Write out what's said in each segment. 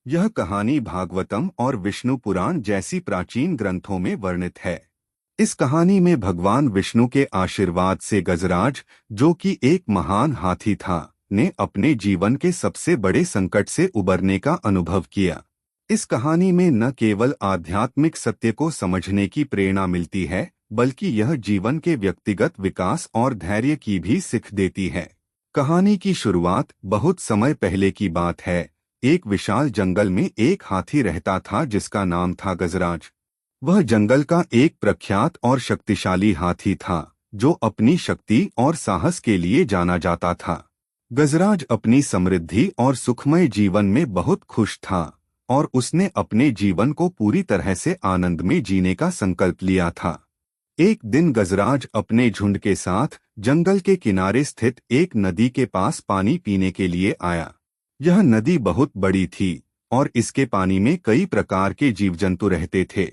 यह कहानी भागवतम और विष्णु पुराण जैसी प्राचीन ग्रंथों में वर्णित है। इस कहानी में भगवान विष्णु के आशीर्वाद से गजराज, जो कि एक महान हाथी था, ने अपने जीवन के सबसे बड़े संकट से उबरने का अनुभव किया। इस कहानी में न केवल आध्यात्मिक सत्य को समझने की प्रेरणा मिलती है, बल्कि यह जीवन के व्यक्तिगत विकास और धैर्य की भी सीख देती है। कहानी की शुरुआत बहुत समय पहले की बात है। एक विशाल जंगल में एक हाथी रहता था जिसका नाम था गजराज। वह जंगल का एक प्रख्यात और शक्तिशाली हाथी था, जो अपनी शक्ति और साहस के लिए जाना जाता था। गजराज अपनी समृद्धि और सुखमय जीवन में बहुत खुश था और उसने अपने जीवन को पूरी तरह से आनंद में जीने का संकल्प लिया था। एक दिन गजराज अपने झुंड के साथ जंगल के किनारे स्थित एक नदी के पास पानी पीने के लिए आया। यह नदी बहुत बड़ी थी और इसके पानी में कई प्रकार के जीव जंतु रहते थे।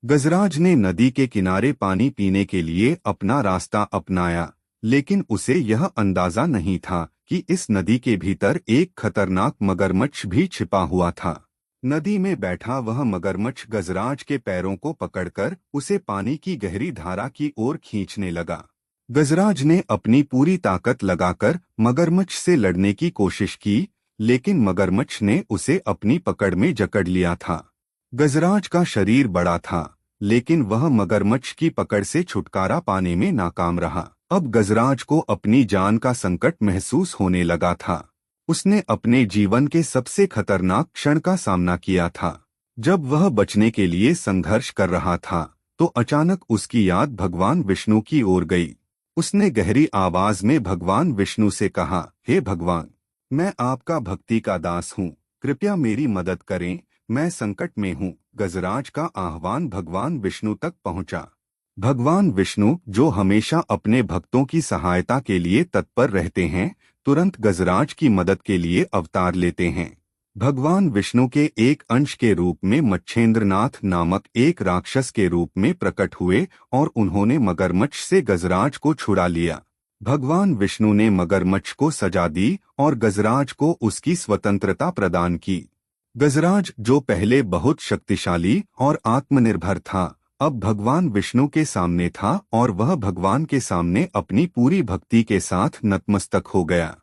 गजराज ने नदी के किनारे पानी पीने के लिए अपना रास्ता अपनाया, लेकिन उसे यह अंदाजा नहीं था कि इस नदी के भीतर एक खतरनाक मगरमच्छ भी छिपा हुआ था। नदी में बैठा वह मगरमच्छ गजराज के पैरों को पकड़कर उसे पानी की गहरी धारा की ओर खींचने लगा। गजराज ने अपनी पूरी ताकत लगाकर मगरमच्छ से लड़ने की कोशिश की, लेकिन मगरमच्छ ने उसे अपनी पकड़ में जकड़ लिया था। गजराज का शरीर बड़ा था, लेकिन वह मगरमच्छ की पकड़ से छुटकारा पाने में नाकाम रहा। अब गजराज को अपनी जान का संकट महसूस होने लगा था। उसने अपने जीवन के सबसे खतरनाक क्षण का सामना किया था। जब वह बचने के लिए संघर्ष कर रहा था, तो अचानक उसकी याद भगवान विष्णु की ओर गई। उसने गहरी आवाज में भगवान विष्णु से कहा, हे भगवान, मैं आपका भक्ति का दास हूँ, कृपया मेरी मदद करें, मैं संकट में हूँ। गजराज का आह्वान भगवान विष्णु तक पहुँचा। भगवान विष्णु, जो हमेशा अपने भक्तों की सहायता के लिए तत्पर रहते हैं, तुरंत गजराज की मदद के लिए अवतार लेते हैं। भगवान विष्णु के एक अंश के रूप में मच्छेंद्रनाथ नामक एक राक्षस के रूप में प्रकट हुए और उन्होंने मगरमच्छ से गजराज को छुड़ा लिया। भगवान विष्णु ने मगरमच्छ को सजा दी और गजराज को उसकी स्वतंत्रता प्रदान की। गजराज, जो पहले बहुत शक्तिशाली और आत्मनिर्भर था, अब भगवान विष्णु के सामने था और वह भगवान के सामने अपनी पूरी भक्ति के साथ नतमस्तक हो गया।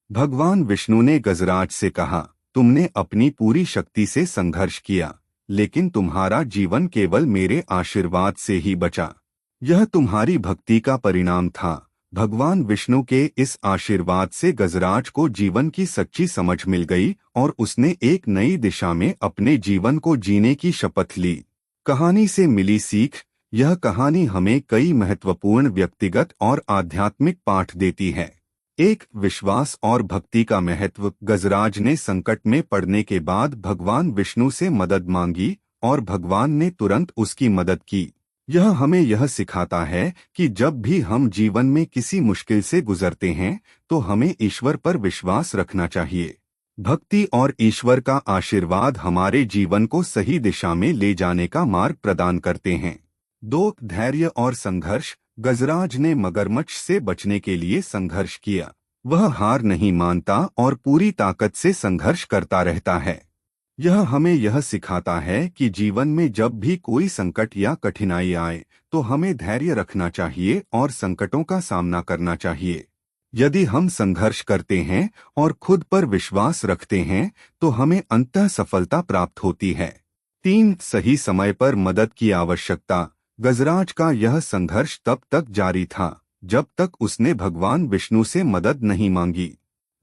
भगवान विष्णु ने गजराज से कहा, तुमने अपनी पूरी शक्ति से संघर्ष किया, लेकिन तुम्हारा जीवन केवल मेरे आशीर्वाद से ही बचा। यह तुम्हारी भक्ति का परिणाम था। भगवान विष्णु के इस आशीर्वाद से गजराज को जीवन की सच्ची समझ मिल गई और उसने एक नई दिशा में अपने जीवन को जीने की शपथ ली। कहानी से मिली सीख। यह कहानी हमें कई महत्वपूर्ण व्यक्तिगत और आध्यात्मिक पाठ देती है। एक, विश्वास और भक्ति का महत्व। गजराज ने संकट में पड़ने के बाद भगवान विष्णु से मदद मांगी और भगवान ने तुरंत उसकी मदद की। यह हमें यह सिखाता है कि जब भी हम जीवन में किसी मुश्किल से गुजरते हैं, तो हमें ईश्वर पर विश्वास रखना चाहिए। भक्ति और ईश्वर का आशीर्वाद हमारे जीवन को सही दिशा में ले जाने का मार्ग प्रदान करते हैं। 2, धैर्य और संघर्ष। गजराज ने मगरमच्छ से बचने के लिए संघर्ष किया। वह हार नहीं मानता और पूरी ताकत से संघर्ष करता रहता है। यह हमें यह सिखाता है कि जीवन में जब भी कोई संकट या कठिनाई आए, तो हमें धैर्य रखना चाहिए और संकटों का सामना करना चाहिए। यदि हम संघर्ष करते हैं और खुद पर विश्वास रखते हैं, तो हमें अंततः सफलता प्राप्त होती है। 3, सही समय पर मदद की आवश्यकता। गजराज का यह संघर्ष तब तक जारी था जब तक उसने भगवान विष्णु से मदद नहीं मांगी।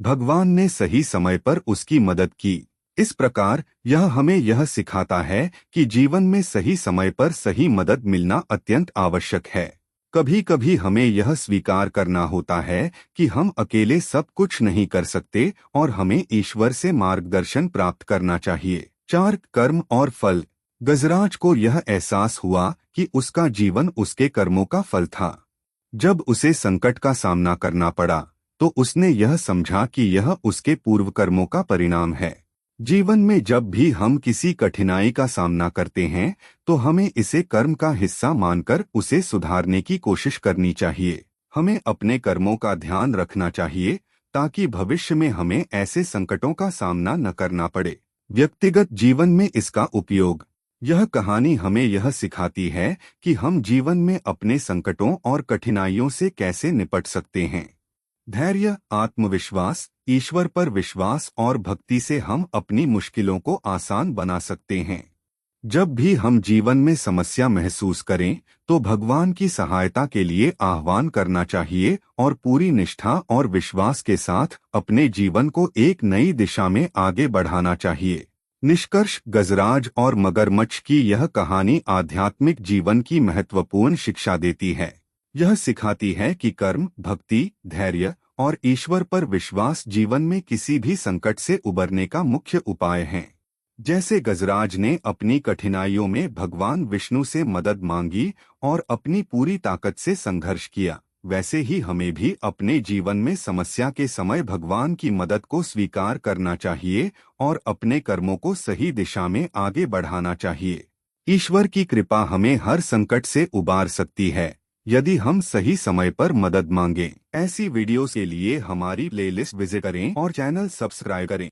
भगवान ने सही समय पर उसकी मदद की। इस प्रकार यह हमें यह सिखाता है कि जीवन में सही समय पर सही मदद मिलना अत्यंत आवश्यक है। कभी कभी हमें यह स्वीकार करना होता है कि हम अकेले सब कुछ नहीं कर सकते और हमें ईश्वर से मार्गदर्शन प्राप्त करना चाहिए। 4, कर्म और फल। गजराज को यह एहसास हुआ कि उसका जीवन उसके कर्मों का फल था। जब उसे संकट का सामना करना पड़ा, तो उसने यह समझा कि यह उसके पूर्व कर्मों का परिणाम है। जीवन में जब भी हम किसी कठिनाई का सामना करते हैं, तो हमें इसे कर्म का हिस्सा मानकर उसे सुधारने की कोशिश करनी चाहिए। हमें अपने कर्मों का ध्यान रखना चाहिए ताकि भविष्य में हमें ऐसे संकटों का सामना न करना पड़े। व्यक्तिगत जीवन में इसका उपयोग। यह कहानी हमें यह सिखाती है कि हम जीवन में अपने संकटों और कठिनाइयों से कैसे निपट सकते हैं। धैर्य, आत्मविश्वास, ईश्वर पर विश्वास और भक्ति से हम अपनी मुश्किलों को आसान बना सकते हैं। जब भी हम जीवन में समस्या महसूस करें, तो भगवान की सहायता के लिए आह्वान करना चाहिए और पूरी निष्ठा और विश्वास के साथ अपने जीवन को एक नई दिशा में आगे बढ़ाना चाहिए। निष्कर्ष, गजराज और मगरमच्छ की यह कहानी आध्यात्मिक जीवन की महत्वपूर्ण शिक्षा देती है। यह सिखाती है कि कर्म, भक्ति, धैर्य और ईश्वर पर विश्वास जीवन में किसी भी संकट से उबरने का मुख्य उपाय हैं। जैसे गजराज ने अपनी कठिनाइयों में भगवान विष्णु से मदद मांगी और अपनी पूरी ताकत से संघर्ष किया, वैसे ही हमें भी अपने जीवन में समस्या के समय भगवान की मदद को स्वीकार करना चाहिए और अपने कर्मों को सही दिशा में आगे बढ़ाना चाहिए। ईश्वर की कृपा हमें हर संकट से उबार सकती है, यदि हम सही समय पर मदद मांगें। ऐसी वीडियोस के लिए हमारी प्लेलिस्ट विजिट करें और चैनल सब्सक्राइब करें।